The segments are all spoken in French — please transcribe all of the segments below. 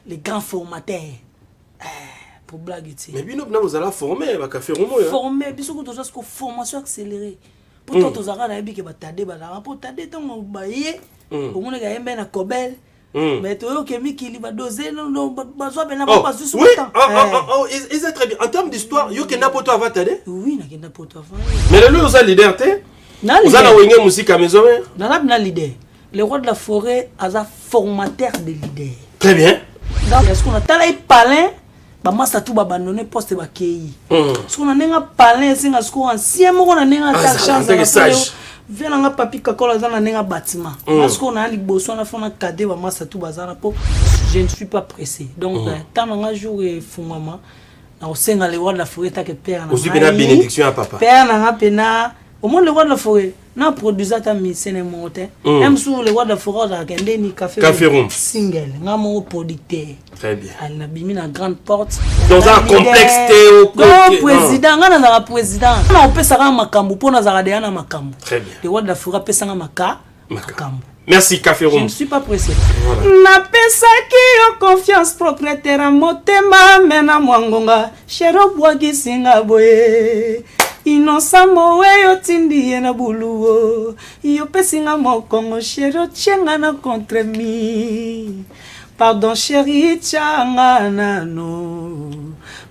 les grands formateurs. Pour blague. Mais bien, vous allez former, former, puis surtout, vous avez une formation accélérée. Pourtant, vous avez dit que vous avez dit que vous avez dit mais tu as va doser, ils sont très bien. En termes d'histoire, vous avez pas toi oui, vous avez pas toi. Mais le vous avez leader, vous avez une musique à maison. Vous avez leader. Le roi de la forêt a un formateur de leader. Très bien. Est-ce qu'on a talé palin? Bamasa tout abandonné poste bakei. Ce qu'on a nenga palin singa ce qu'on ancien mo on a nenga ta chance. Vela nga papi kakola za na nenga bâtiment. Parce qu'on a liboso na fona cadet bamasa tout bazana po. Je ne suis pas pressé. Donc tant nga jour et fumama na osenga le roi de la forêt ta que père na. Aussi pena bénédiction à papa. Père na pena au moins le roi de la forêt na produisa ta misene monte. Même sous le roi de la forêt za kende ni café room single nga mo producteur. Très bien. Elle n'a bimi la grande porte. Dans un complexe président, on a un président. On peut s'arrêter makambu pour nous arrêter na makambu. Très bien. Le roi de la forêt peut s'arrêter makambu. Merci Café Room. Je ne suis pas pressé. Na pesa ki confiance propriétaire à motema mena mwangonga shero bwagi singa boye. Innocent mowe yo tindi na buluo. Yo pesinga mokongo shero chenga na contre mi. Pardon chérie, tchanganano.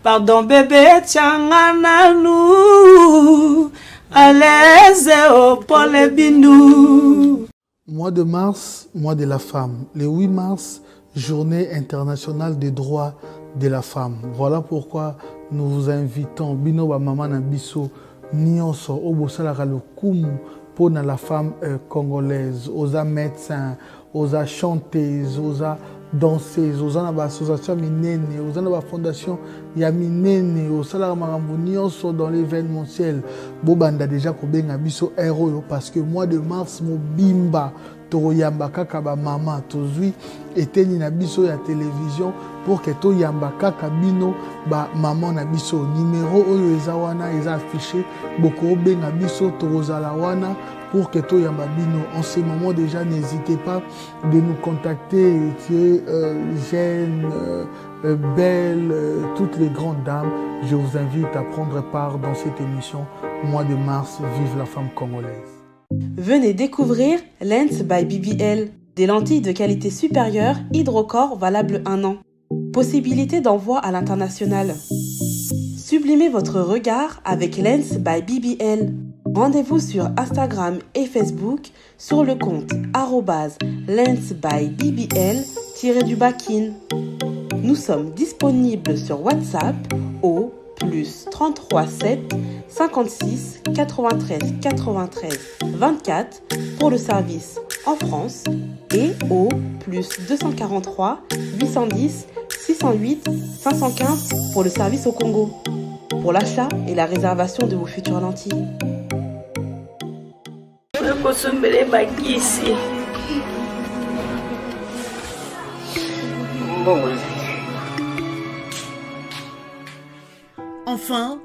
Pardon bébé, tchanganano. À l'aise au pôle bindou. Mois de mars, mois de la femme. Le 8 mars, journée internationale des droits de la femme. Voilà pourquoi nous vous invitons, Bino ba maman na biso, nyonso, obosalaka le kumu pour la femme congolaise, aux médecins, aux chanteuses, aux danseuses, aux associations minene, aux fondations ya minene, aux salaires marambonios dans l'événementiel. Bobanda déjà kobenga biso héros parce que mois de mars mo bimba toyamba kaka ba maman tozui eteni na biso ya télévision pour que toyamba kaka bino ba maman na biso numéro oyo eza wana eza affiché boko benga biso tozala wana pour que tout yamba bino. En ce moment déjà, n'hésitez pas de nous contacter. Tu es jeune, belle, toutes les grandes dames. Je vous invite à prendre part dans cette émission. Mois de mars, vive la femme congolaise. Venez découvrir Lens by BBL. Des lentilles de qualité supérieure, hydrocore valable 1 an. Possibilité d'envoi à l'international. Sublimez votre regard avec Lens by BBL. Rendez-vous sur Instagram et Facebook sur le compte @lensbybbl_kin. Nous sommes disponibles sur WhatsApp au +33 7 56 93 93 24 pour le service en France et au +243 810 608 515 pour le service au Congo. Pour l'achat et la réservation de vos futures lentilles. Enfin,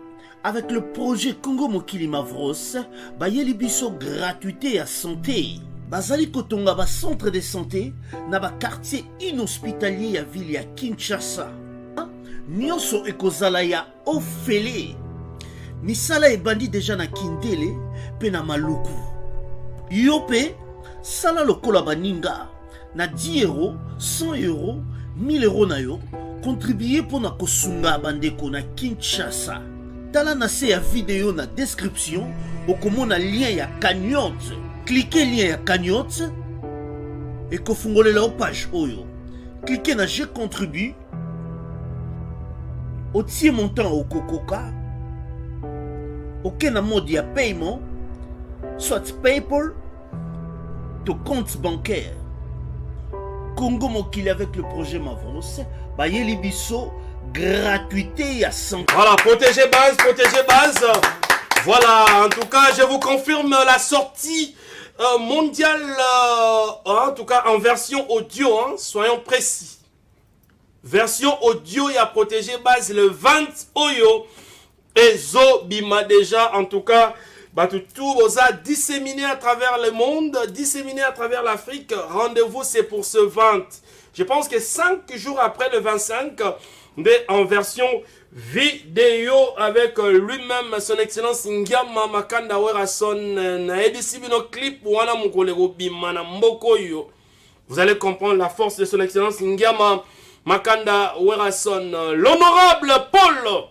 avec le projet Congo Mokili Mavros, bayeli biso gratuité à santé. Bazali kotonga ba centre de santé na ba quartier inhospitalier ya ville ya Kinshasa. Nyonso ekozala ya ofele. Misala ebandi déjà na Kindele pe na Maluku. Yope sala lokola baninga na 10 €, 100 €, 1000 € na yo contribuer pour na kosunga bandeko na Kinshasa. Tala na se ya vidéo na description okomona lien ya cagnotte. Cliquez lien ya cagnotte et kofungolela o page oyo. Cliquez na je contribue. Otie montant au Kokoka. Aucun mode de paiement, soit PayPal, de compte bancaire. Congo Mokili avec le projet Mavros, Bayeli Bisso, gratuité à 100. Voilà, protégez base. Voilà, en tout cas, je vous confirme la sortie mondiale, en tout cas en version audio, hein, soyons précis. Version audio, il y a protégé base le 20 Oyo. Et Zo Bima déjà, en tout cas, tout a disséminé à travers le monde, disséminé à travers l'Afrique. Rendez-vous, c'est pour ce 20. Je pense que 5 jours après le 25, en version vidéo avec lui-même, son excellence Ngiama Makanda Werason, na edisi bino clip wana mukolego bimana mboko yo. Vous allez comprendre la force de son excellence Ngiama Makanda Werason. L'honorable Paul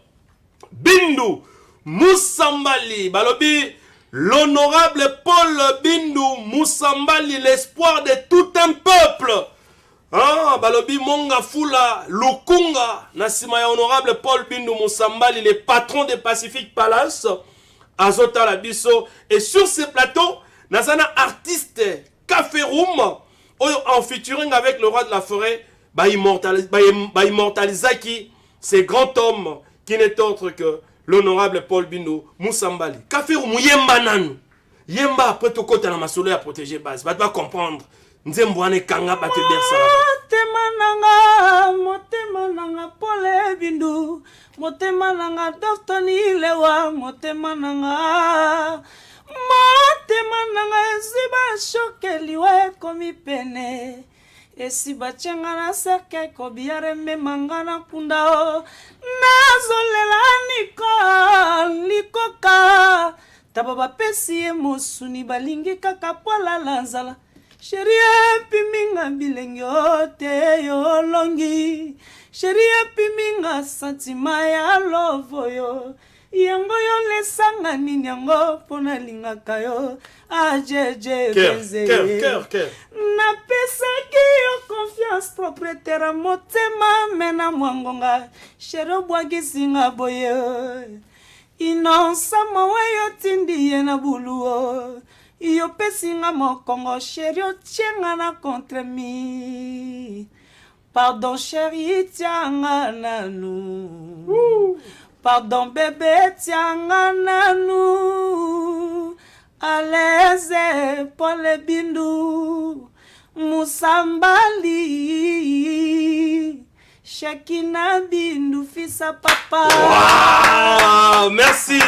Bindu Moussambali Balobi, l'honorable Paul Bindu Moussambali, l'espoir de tout un peuple. Ah, Balobi Monga Fula Lukunga Nasima honorable Paul Bindu Moussambali, le patron de Pacific Palace, Azota Labiso. Et sur ce plateau, Nazana artiste Café Room, en featuring avec le roi de la forêt, immortaliser ce grand homme qui n'est autre que l'honorable Paul Bindu Moussambali. Café Room, Yemba Nanu. Yemba après tout côté dans ma soleil à protéger base. Va pas comprendre. Nzembouane Kanga Bate Bersala. Motema nanga Paul Bindu. Motema nanga Doftoni Lewa. Motema nanga Esiba Shokeliwe Komi Pene. Esiba Chengana Seke Kobiare Memangana Kundao. Nazolela Nikoka. Tababa Pesi Musuni Balingi Kakapola Lanzala. Sheria piminga bilengyo te yolongi. Sheria piminga santima ya lovo yo. Yango yo lesanga nini yango pona linga kayo. Ajeje beze. Cœur. Na pesa ki yo confiance propriétaire motema mena mwangonga. Shero bwagi singa boye. Inonsa mawe yo tindi yena buluo. Yo pesinga mokongo chéri otienga na contre mi. Pardon chéri tianga nanu. Pardon bébé tianga nanu. Aleze Paul Bindu Moussambali. Shekina Bindu fils à papa. Wow, merci.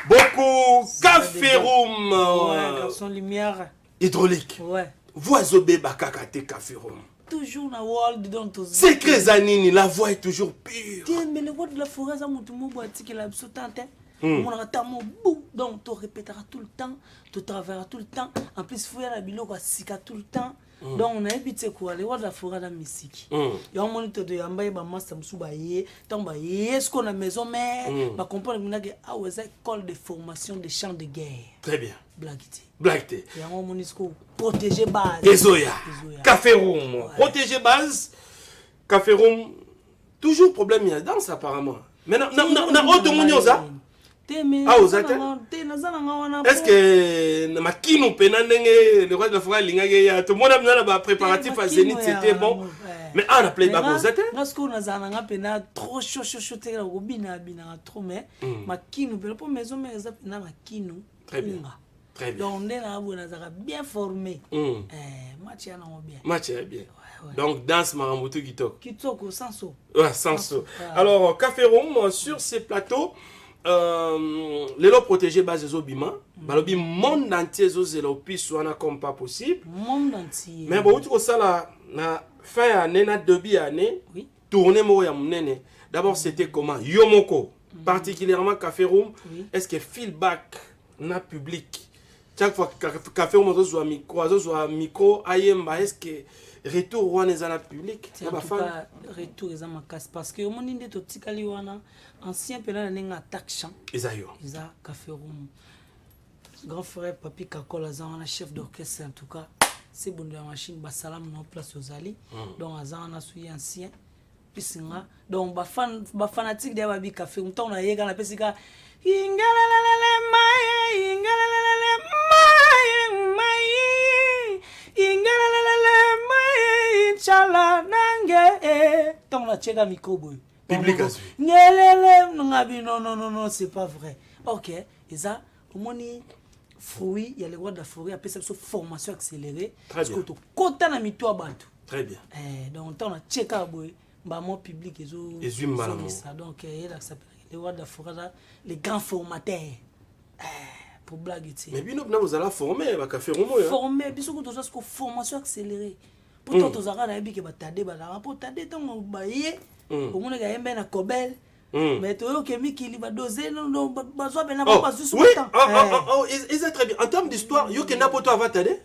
Beaucoup. Café Room. Ouais, garçon lumière. Hydraulique. Ouais. Voisobé Bakakate Café Room. Toujours na world dans tous. Secret Zanini, la voix est toujours pure. Tiens, mais le roi de la forêt, ça m'a tout boîte qui l'a sauté. On a tellement beau. Donc, tu répéteras tout le temps. Tu travailleras tout le temps. En plus, il faut y aller à Bilo, Sika tout le temps. Donc, on a évité quoi? Les rois de la forêt, la musique. Il y a un moniteur de Yamba, Master Msoubaye, Tambaye, ce qu'on a maison, mais ma compagne m'a dit, ah, ouais, école de formation de champs de guerre. Très bien. Blaguité. Il y a un moniteur protéger base. Ezoya. Café Room. Ouais. Protéger base. Café Room. Toujours problème, il y a danse apparemment. Mais non, autre monde, ça. Ah, vous êtes? Est-ce que Makino Penandenge, le roi de la forêt, tout le monde a besoin préparatif à Zénith, c'était bon. Mais on a plein de choses. Vous êtes? Parce qu'on a trop chaud, trop, mais Makino, pour maison, mais Makino. Très bien. Donc, on est bien formé. Match est bien. Donc, danse Marambutu Kitoko. Kitoko, sans saut. Ouais, sans saut. Alors, Café Room, sur ces plateaux, les lots protégés base Zobima, balobi monde entier zozelopi soit comme pas possible. Monde entier. Mais bon, tu vois ça là, na fin année, na début année, tourner mo ya munene. D'abord c'était comment Yomoko, particulièrement Café Room. Est-ce que feedback na public? Chaque fois Café Room zo micro, ayemba est-ce que retour wana ezana public? Na ba fan retour ezama casse parce que au monde ndeto tikali wana ancien pela na attaque champ. Ezayo. Eza Café Room. Grand frère Papi Kakola zana chef d'orchestre en tout cas. C'est bon de la machine basalam no place aux ali. Donc azana suyi ancien. Pisinga. Donc ba fanatique de Babi Café Room ton na yega na pesika ingalelele maye ingalelele maye ingalelele maye inchallah nange ton la chega mikobo. Public non, c'est pas vrai. Ok, et ça, au moins, fruit, il y a les rois de la forêt, après ça, formation accélérée. Très bien. Très bien. Donc, on a checké mon public et donc, les rois de la forêt, les grands formateurs. Pour blaguer. Mais bien, vous allez former, Café Room. Former, puis surtout, formation accélérée. Pourtant, tu as dit que tu as dit que tu as dit que tu as mais tu as dit qu'il va doser, non, oui, ils sont très bien. En termes d'histoire, il y a un peu de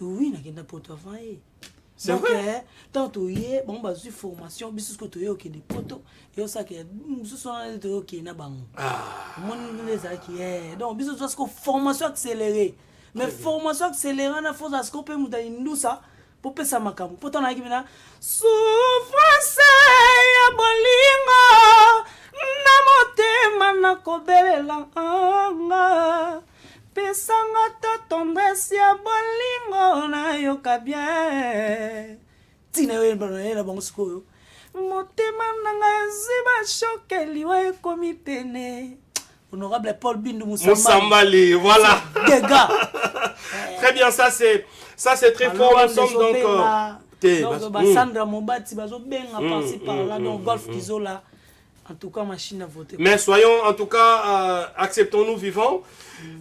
oui, il y a un peu de c'est vrai. Tant que tu as une formation, tu as des potos, et ça que tu as donc, tu as une formation accélérée. Mais formation accélérée, il faut que tu aies une ça pour que ça m'accorde. Pourtant, tu as souffrance ya bolingo. Na motema na kobelela anga pesanga to tendresse ya bolingo na yoka bien tina we bana bango sikoyo motema nanga ziba shokeli wa ekomi pene honorable Paul Bindu Moussambali voilà des gars très bien ça c'est très fort nous sommes donc Sandra Mobati bazo benga passer par là donc golf kizola. En tout cas, machine à voter. Mais soyons, en tout cas, acceptons-nous vivants.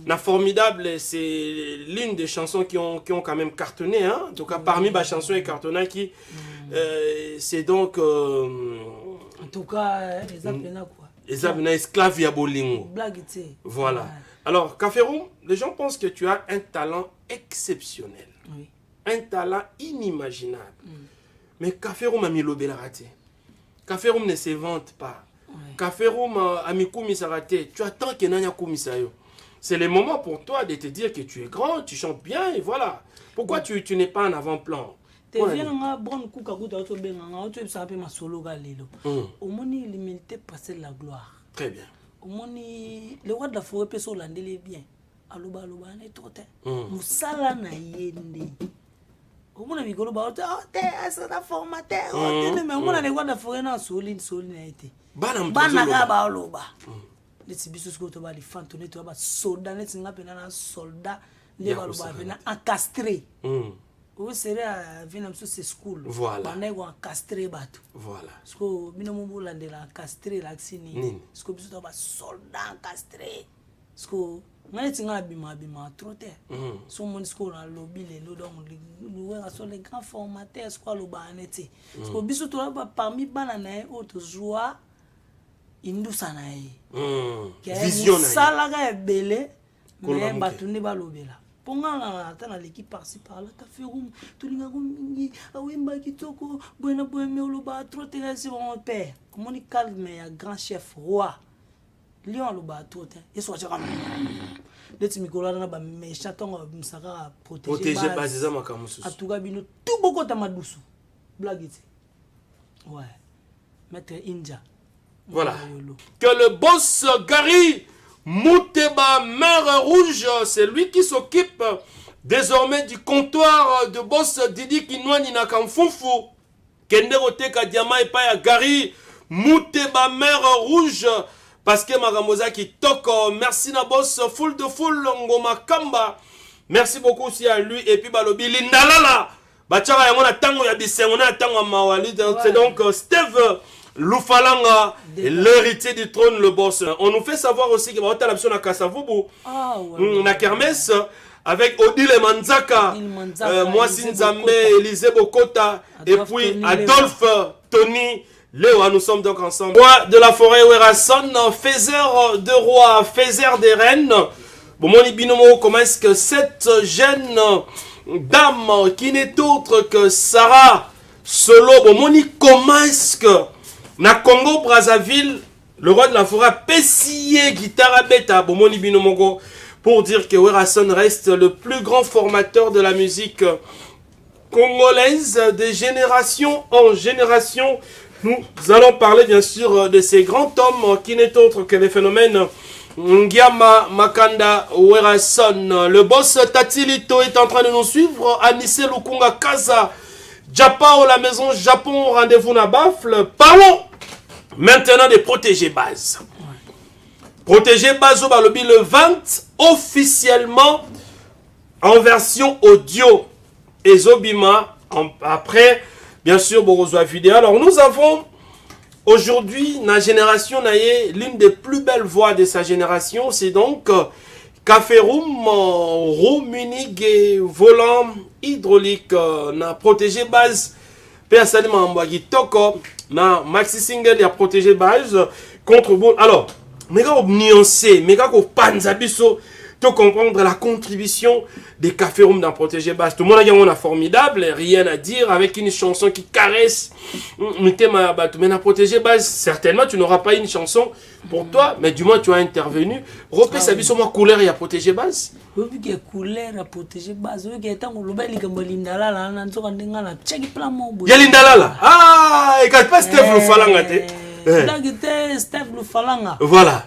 La formidable, c'est l'une des chansons qui ont quand même cartonné. Hein? En tout cas, parmi les chansons et cartonnants, c'est donc... en tout cas, les appelés quoi. Les appelés esclaves ya bolingo. Blague, voilà. Alors, Kaferoum, les gens pensent que tu as un talent exceptionnel. Oui. Un talent inimaginable. Mais Kaferoum a mis l'obé raté. Kaferoum ne se vante pas. Kaferoum a mis Koumisarate. Tu attends qu'il y ait un Koumisayo. C'est le moment pour toi de te dire que tu es grand, tu chantes bien et voilà. Pourquoi tu n'es pas en avant-plan? Tu viens à bon coup à tu es ma solo galilo. Au moins l'humilité passer la gloire. Très bien. Au moins le roi de la forêt peut s'olandele bien. Aluba ne trotte. Musala na yende. Au moins mikolo ba tu es un formateur. Mais au moins le roi de la forêt na solide a été. Bana ga ba oloba. Les bisus ko to ba li fantone to ba soldat les nga pena na soldat les ba loba pena encastré. Ou serait à venir c'est school. Voilà. Bana go encastré bato. Voilà. Parce que bino mo la de la encastré la xini. Parce que bisu to ba soldat encastré. Parce que ngale tinga bima trotter. So mon school na lobby les lo donc nous sont les grands formateurs quoi loba aneti. Parce que bisu to ba parmi bana na autre joie indusana vision salaga ebele mais batuni balobela ponga ata na l'équipe par-ci par là ta fait room tulinga mingi awemba kitoko boena boeme oloba trop teresi mon père comment ni calme ya grand chef roi lion oloba trop et soit jara leti mikola na ba méchant tonga msaka protéger base za makamusu atuka bino tout beaucoup ta madusu blague ouais maître India. Voilà. Que le boss Gary Mouteba Mer Rouge, c'est lui qui s'occupe désormais du comptoir de boss Didi Kinwani Nakamfufu. Kenderote Kadiama et Paya Gary Mouteba Mer Rouge. Parce que Maramosa qui toque. Merci na boss full de full Ngoma Kamba. Merci beaucoup aussi à lui. Et puis Balobi Lindalala. Bachara Yamona Tango Yabisengona Tango Mawali. C'est donc Steve Loufalanga, l'héritier du trône, le boss. On nous fait savoir aussi que la mission à Kasavubu, na Kermesse, avec Odile Manzaka, Moasin Zambé, Élisée Bokota, et puis Adolphe, Tony, Léo. Nous sommes donc ensemble. Roi de la forêt Werason, faiseur de rois, faiseur des reines. Bon, mon binomo, comment est-ce que cette jeune dame, qui n'est autre que Sarah Solo, bon, mon comment est-ce que na Congo Brazzaville, le roi de la forêt a pessillé guitare beta Bomoni Binomogo pour dire que Werason reste le plus grand formateur de la musique congolaise de génération en génération. Nous allons parler bien sûr de ces grands hommes qui n'est autre que les phénomènes Ngiama Makanda Werason. Le boss Tatilito est en train de nous suivre. Anissé Lukunga Kaza Japao, la maison Japon, rendez-vous na Bafle. Parlons maintenant des protégés bases. Protégés bases au Balobi le 20 officiellement en version audio. Et Zobima après bien sûr Borozoa vidéo. Alors nous avons aujourd'hui la génération naïe l'une des plus belles voix de sa génération. C'est donc Kaferoum, roue Munich et volant hydraulique na protégé base Père Salim Ambouagi Toko, na maxi single il a protégé base contre bon. Alors, méga nuancé, méga ko panzabiso. Tu comprendre la contribution des Café Room dans Protéger Basse. Tout le monde a formidable, rien à dire, avec une chanson qui caresse. Mais dans Protéger Basse, certainement tu n'auras pas une chanson pour toi, mais du moins tu as intervenu. Repère sa vie sur moi couleur et à Protéger Basse. Oui, il y a couleur à Protéger Basse. Oui, il y a tant que Lindala là, il y a Lindala là. Ah, et quand pas Steph le Falanga. Steph le Falanga. Voilà.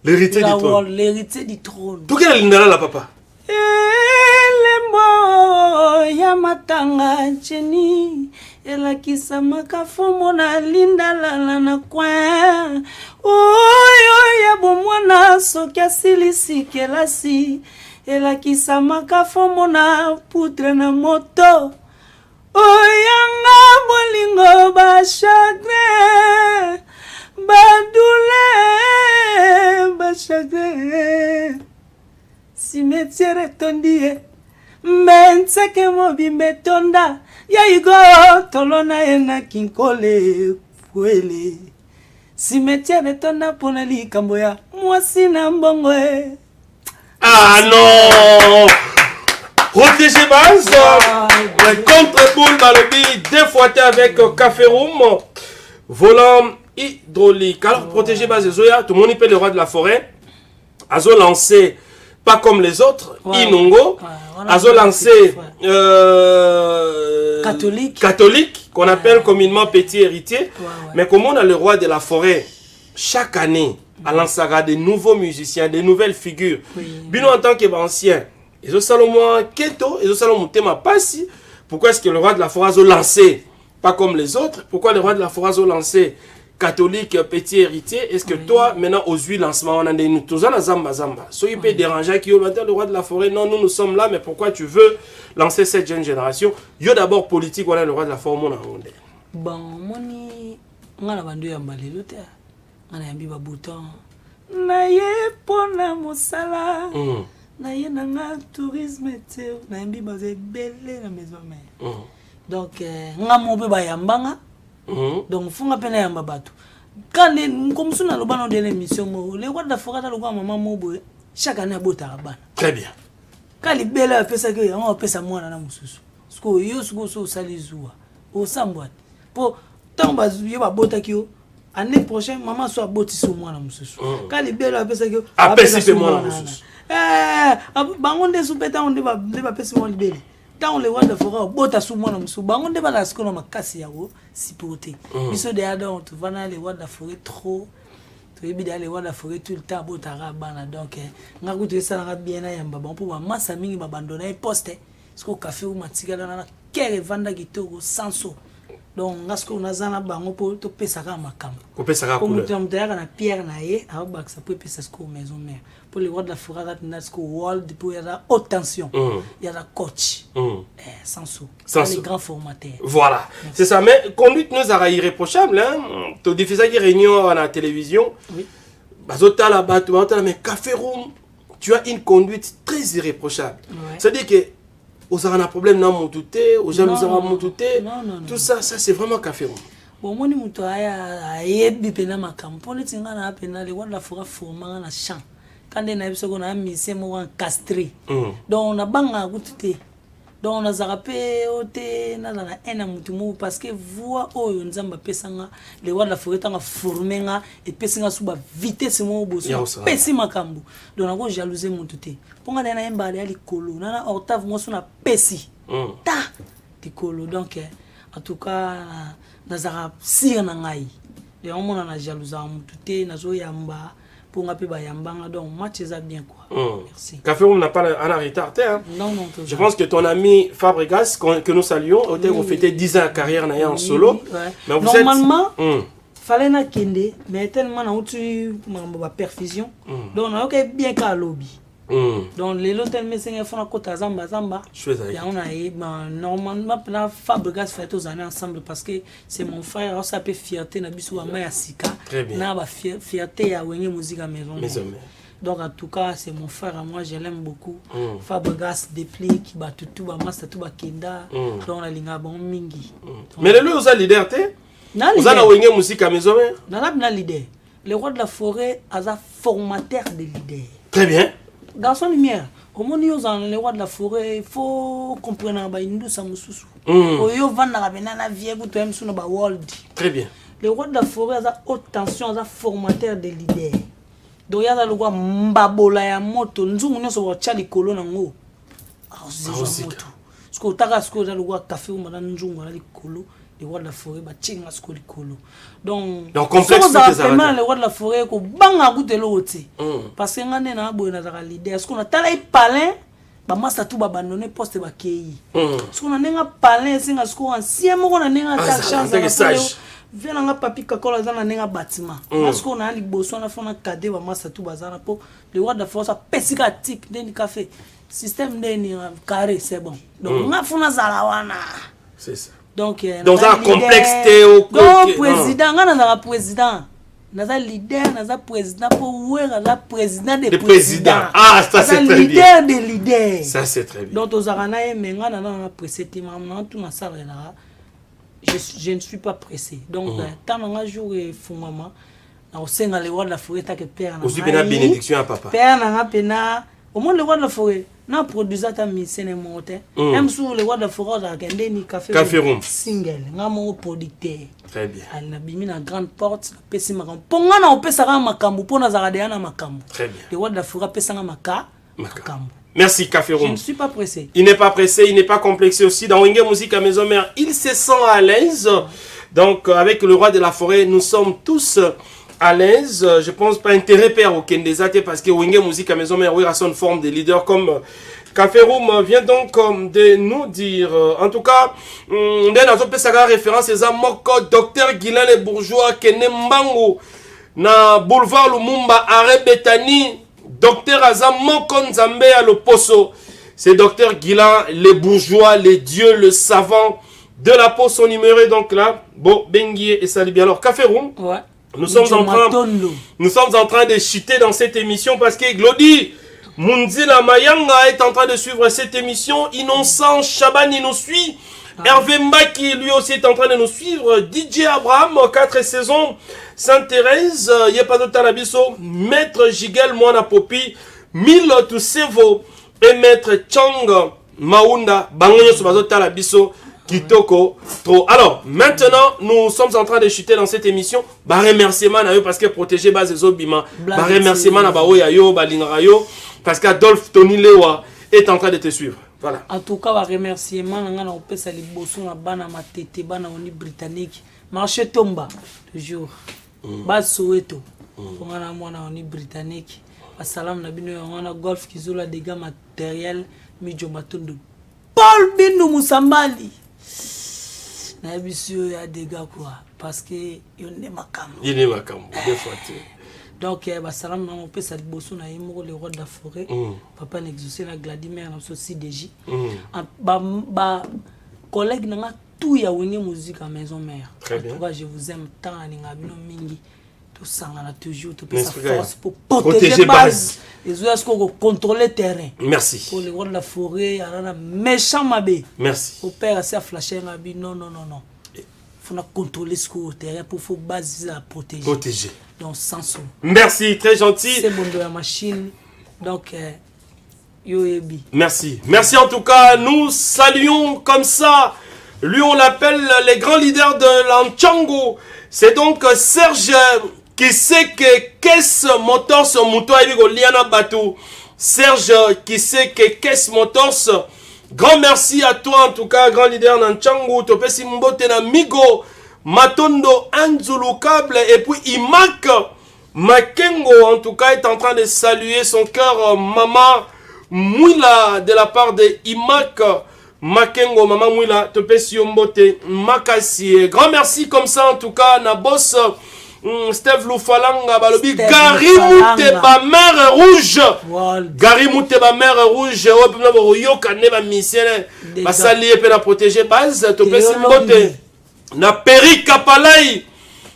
L'héritier du trône. L'héritier du trône. Tout quel est l'indala là, papa? Elembo ya matanga cheni elakisa makafomo na lindala na coin. Oyo ya bomwana soki asilisi kelasi elakisa makafomo na poudre na moto. Oyanga bolingo ba chagrin badoule bachagrin cimetière tondie menseke mobimbe tonda yaigo tolona ena kinkole kwele cimetière tonda pona likambo ya mwasi na mbongo. Ah non, Protéger Base, contre boule balobi, deux fois avec Café Room. Volant hydraulique. Alors, Protéger Base Zoya, tout le monde peut le roi de la forêt. Azo lancé, pas comme les autres, Inongo. Azo lancé catholique, qu'on appelle communément petit héritier. Mais comme on a le roi de la forêt, chaque année, à lancera des nouveaux musiciens, des nouvelles figures. Bino en tant qu'ancien, ils ont Salomon Keto, ils ont Salomon Tema Passi. Pourquoi est-ce que le roi de la forêt a lancé pas comme les autres? Pourquoi le roi de la forêt a lancé catholique, petit héritier? Est-ce que toi, maintenant, aux huit lancements, on a des nous à Zamba Zamba. Soit il peut déranger qui le roi de la forêt. Non, nous sommes là, mais pourquoi tu veux lancer cette jeune génération? Yo d'abord politique, voilà le roi de la forêt, mon amour. Bon, moni, on a vendu un balai de terre. On a un biba bouton. Naye pona mosala. Naye nanga tourisme teo. Naye biba ze belé la maison mère. Donc, nga mobe ba yambanga. Donc, funga pena yamba batu. Quand comme ça, nous avons des émissions, les rois de la forêt, nous avons maman mobo. Chaque année, nous avons. Très bien. Quand les belles appellent ça, on appelle ça moi dans mususu. Ce que yo ce que salizua. Au samboat. Pour tant bas yo ba bota kio. Année prochaine, maman soit boti sur moi dans mususu. Quand les belles appellent ça que appelle ça moi dans mususu. Bangon de soupeta on débat pesi moi libéré. Tant les rois de forêt bota sur moi dans mususu. Bangon débat la ce qu'on a makasi yao si poté. Biso de adon tu vas les rois de la forêt trop. Tu es les rois de la forêt tout le temps botara bana donc nga kutu ça na bien na yamba bon pour massa mingi babandona poste. Ce que café ou matika na kere vanda kitoko sanso. Donc ngasko nazana bango po to pesa ka makambo. Ko pesa ka couleur. Comme tu na pierre na ye a ba ça peut pesa ko maison mère. Pour les rois de la forêt na ko world pour y a haute tension. Il y a la coach. Sanso. Les grands formateurs. Voilà. C'est ça mais conduite nous a irréprochable hein. To diffuser qui réunion à la télévision. Oui. Bazota la batu mais Café Room tu as une conduite très irréprochable. C'est-à-dire que aux a un problème dans mon douté, aux gens nous avons mon douté, tout ça, c'est vraiment Café Room. Bon, moi, je suis bipena makampo, les tinga na pena les wala fora forma na champ. Quand les naïfs sont en mission, on castré. Donc on a banga goûté. Donc on a zarapé oté na na ena mutumu parce que voix oyo nzamba pesanga les wala fora tanga formenga et pesinga suba vitesse mo boso. Pesi makambo. Donc on a jalouser mon douté. Ponga na yemba ali kolo na octave mo sona pesi. Ta tikolo donc en tout cas nazara sir na ngai. Et on mona na jalousa mututé na zo yamba ponga pe ba yambanga donc match ça bien quoi. Merci. Café Room n'a pas un retard hein. Non. Je pense que ton ami Fabregas que nous saluons on fêtait 10 ans de carrière na en solo. Mais vous normalement fallait na kende mais tellement na outu ba perfusion. Donc on a bien qu'à lobby. Donc les lots tellement c'est font côté zamba. Il y a on a normalement la Fabregas fait aux années ensemble parce que c'est mon frère on s'appelle fierté na biso wa Mayasika na ba fierté ya wenye musique à maison. Donc en tout cas, c'est mon frère à moi, je l'aime beaucoup. Fabregas Depli qui bat tout master tout kenda. Donc la linga bon mingi. Mais le vous a leader té? Vous avez une musique à maison? N'a leader. Le roi de la forêt a un formateur de leader. Très bien. Dans son lumière, au moment où le roi de la forêt, il faut comprendre que nous sommes sous. Très bien. Le roi de la forêt a haute tension, a un formateur de leader. Donc il y a le roi Mbabola ya moto, nous sommes chali kolo nango. Parce que Tarasco a le roi café ou madame Nzungu a le kolo. Le roi de la forêt va tchinga sko likolo. Donc complexe le roi de la forêt ko banga goûter l'autre. Parce que ngane na boy na leader. Est-ce qu'on a talai palin ba masta tout ba abandonner poste ba kei. Est-ce qu'on a nenga palin singa sko ancien mo na nenga ta chance. Vient nga papi kakola za na nenga bâtiment. Parce qu'on a liboso na fona cadet ba masta tout bazana po le roi de la forêt ça pesika tic deni café. Système deni carré c'est bon. Donc nga fona zalawana. C'est ça. Donc dans un complexe donc président nga na président naza leader naza président pour wera la président des présidents. Ah ça c'est très bien. Leader des leaders. Ça c'est très bien. Donc aux arana e menga na pressé maman tout na salle là. Je ne suis pas pressé. Donc tant nga jour e fumama na osenga le roi de la forêt ta que père na. Aussi bien bénédiction à papa. Père na pena au monde le roi de la forêt na produisa ta misene monte même sur le roi de la forêt da kende ni café room single nga mo producteur. Très bien. Elle na bimi na grande porte pesi makambo ponga na opesa ka makambo pona za radea na makambo. Très bien. Le roi de la forêt pesa nga makambo. Merci Café Room. Je ne suis pas pressé. Il n'est pas pressé, il n'est pas complexé aussi. Dans Wenge Musique à Maison Mère, il se sent à l'aise. Donc avec le roi de la forêt, nous sommes tous à l'aise. Je pense pas intérêt père au Kendezate parce que Wenge Musique à Maison Mère, oui, a son forme de leader comme Café Room vient donc de nous dire. En tout cas, on a référence à Moko, Docteur Guilain les bourgeois, Kene Mbango, na boulevard Lumumba, arrêt Bethany. Docteur Azam Moko Nzambe à l'Oposo. C'est Docteur Guilain, les bourgeois, les dieux, le savant de la peau sont numérés donc là. Bon, Benguié et Salibi. Alors, Café Room, ouais. nous sommes en train de chuter dans cette émission parce que Glody Munzila Mayanga est en train de suivre cette émission. Innocent Chabani nous suit. Hervé Mbaki, lui aussi, est en train de nous suivre. DJ Abraham, 4 saisons. Sainte-Thérèse, Yepazo Talabiso, Maître Jigel Moana Popi, Milo Tusevo et Maître Chang Maunda, Bangonyo Sobazo Talabiso, Kitoko, trop. Alors, maintenant, nous sommes en train de chuter dans cette émission. Bah, remerciement à eux parce que protéger base des Obima. Bah, remerciement à Baoya Yo, Balinrayo, parce qu'Adolphe Tony Lewa est en train de te suivre. Voilà. En tout cas, remerciement à Opesa Liboso, à Bana Matete, Bana Oni Britannique, Marché Tomba, toujours. Bas Soweto, on a mwana oni britannique, assalam na bino on a golf kizola dégâts matériels, mijo matondo. Paul Bino Musambali. Na biso ya dégâts quoi parce que yone makambo. Yone makambo deux fois. Donc salam na opesa liboso na yimo le roi de la forêt. Papa n'exaucer la Gladimère na so CDJ. Ba collègue na tout ya Wenge Musique à Maison Mère. Très bien. Je vous aime tant n'ingabino mingi. Tout ça on a toujours tout sa force pour protéger base. Les autres qu'on contrôler terrain. Merci. Pour les rois de la forêt, alors méchant mabé. Merci. Au père assez flasher mabi non. Faut contrôler ce qu'on terrain pour faut base à protéger. Protéger. Donc sans son. Merci, très gentil. C'est bon de la machine. Donc Yoebi. Merci. Merci en tout cas. Nous saluons comme ça. Lui, on l'appelle les grands leaders de l'Anchango. C'est donc Serge qui sait que Caisse Motors Moutoua Liana Batou. Serge qui sait que Caisse Motors. Grand merci à toi en tout cas, grand leader d'Anchango. Topesi Mbote na Migo, Matondo, Anzulu Cable et puis Imak Makengo en tout cas est en train de saluer son cœur Maman Mouila de la part de Imak Makengo, Maman Mouila, Topesi Mbote, Makasi. Grand merci comme ça en tout cas, na boss Steve Loufalanga, Balobi, Gary Mouteba, Mère Rouge. Gary Mouteba, Mère Rouge. Yoka Neba Missienne. Basalié peut la protéger. Base, Topesi Mbote. Na Peri Kapalai.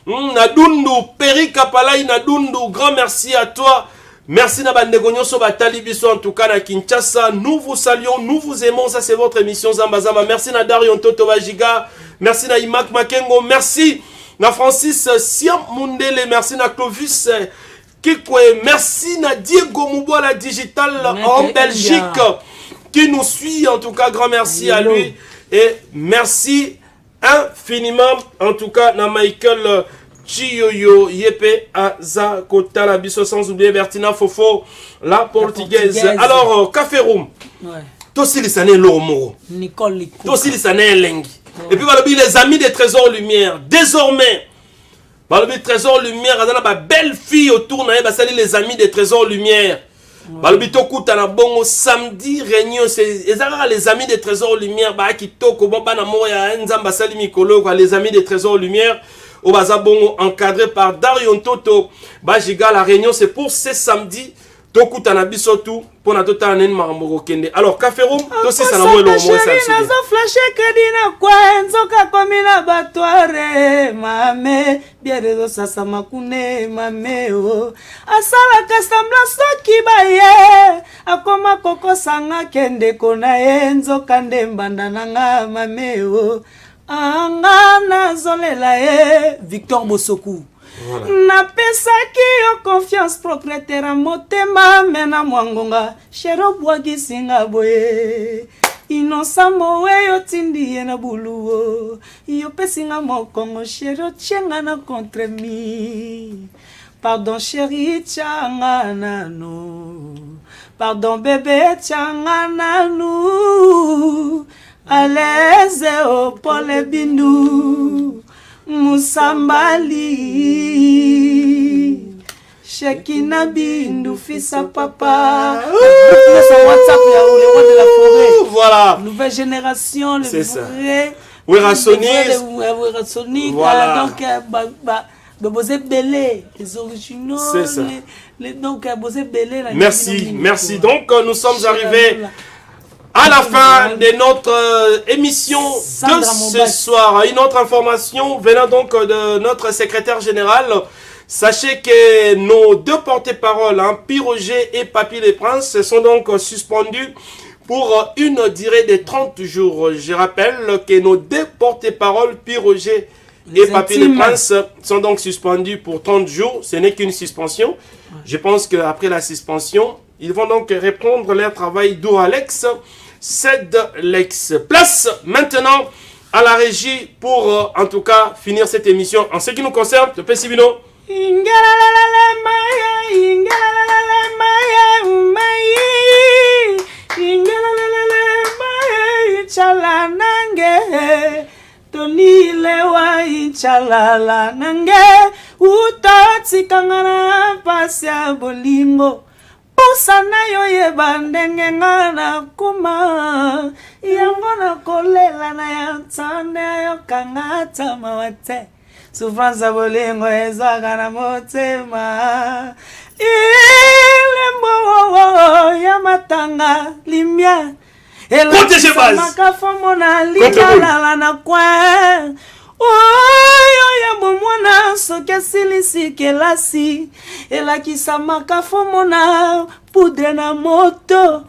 Na Dundu, Peri Kapalai, na Dundu. Grand merci à toi. Merci na bandeko nyonso batali biso en tout cas na Kinshasa. Nous vous saluons, nous vous aimons. Ça c'est votre émission Zamba Zamba. Merci na Darion Toto Bajiga. Merci na Imak Makengo. Merci na Francis Siam Mundele. Merci na Clovis Kikwe. Merci na Diego Moubola Digital en Belgique qui nous suit. En tout cas, grand merci à lui. Et merci infiniment en tout cas na Michael Chiyoyo Yepe Aza Kotala Biso, sans oublier Bertina Fofo, la portugaise. Alors, Café Room. Tossi Lissané Lomo. Nicole Tossi Lissané Lengi. Et puis, voilà, les amis des Trésors Lumière. Désormais, les Trésors Lumière, il y a une belle fille autour, les amis des Trésors Lumière. Bon samedi réunion c'est les amis des Trésors Lumière les amis des Trésors Lumière au Bazabongo encadré par Darion Toto Bajiga. La réunion c'est pour ce samedi. Alors, Café Room, aussi ça n'a pas le Victor Bosoku. Voilà. Napesaki yo confiance propriétaire motema mena mwangonga shero bwagi singa boye inosamo we yo tindi na buluo yo pesinga mokongo shero chenga na contre mi pardon chérie changa nano pardon bébé changa nanu aleze o pole bindu Musambali Shekina Bindu Fissa Papa WhatsApp le roi de la forêt. Voilà. Nouvelle génération, le vrai. Sonic. Voilà. Donc Bosé Belé, les originaux. C'est ça. Donc Bosé Belé. Merci. Donc nous sommes arrivés à la fin de notre émission de ce soir. Une autre information venant donc de notre secrétaire général. Sachez que nos deux porte-paroles, Piroger et Papy Les Princes, sont donc suspendus pour une durée de 30 jours. Je rappelle que nos deux porte-paroles, Piroger et Papy Les Princes, sont donc suspendus pour 30 jours. Ce n'est qu'une suspension. Je pense qu'après la suspension, ils vont donc reprendre leur travail d'où Alex. Cède Lex. Place maintenant à la régie pour en tout cas finir cette émission. En ce qui nous concerne, le Pessibino. Sana yo ye bandenge ngana kuma yango na kolela na ya tsane yo kangata mawate souffrance bolingo ezaka na motema ilembo ya matanga limia protégez base makafomona lingala na kwa oyo ya bomwana soki silisi kelasi elakisa makafomona poudre na moto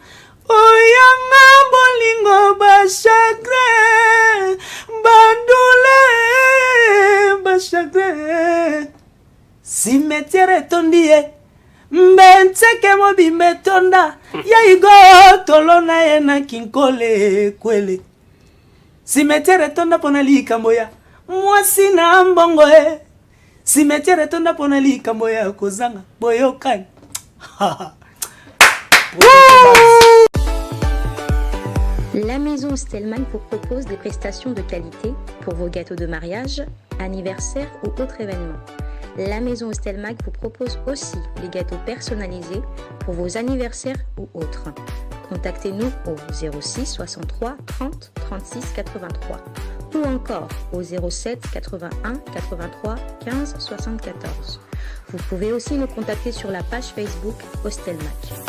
oyanga bolingo bachagre bandule bachagre simetiere tondi ye mbenteke mobimbe tonda ya igo tolona ye na kinkole kwele simetiere tonda pona likambo ya mwasi na mbongo simetiere tonda pona likambo ya kozanga boyokani. La maison Stelman vous propose des prestations de qualité pour vos gâteaux de mariage, anniversaire ou autres événements. La maison Stelman vous propose aussi les gâteaux personnalisés pour vos anniversaires ou autres. Contactez-nous au 06 63 30 36 83 ou encore au 07 81 83 15 74. Vous pouvez aussi nous contacter sur la page Facebook Hostelmac.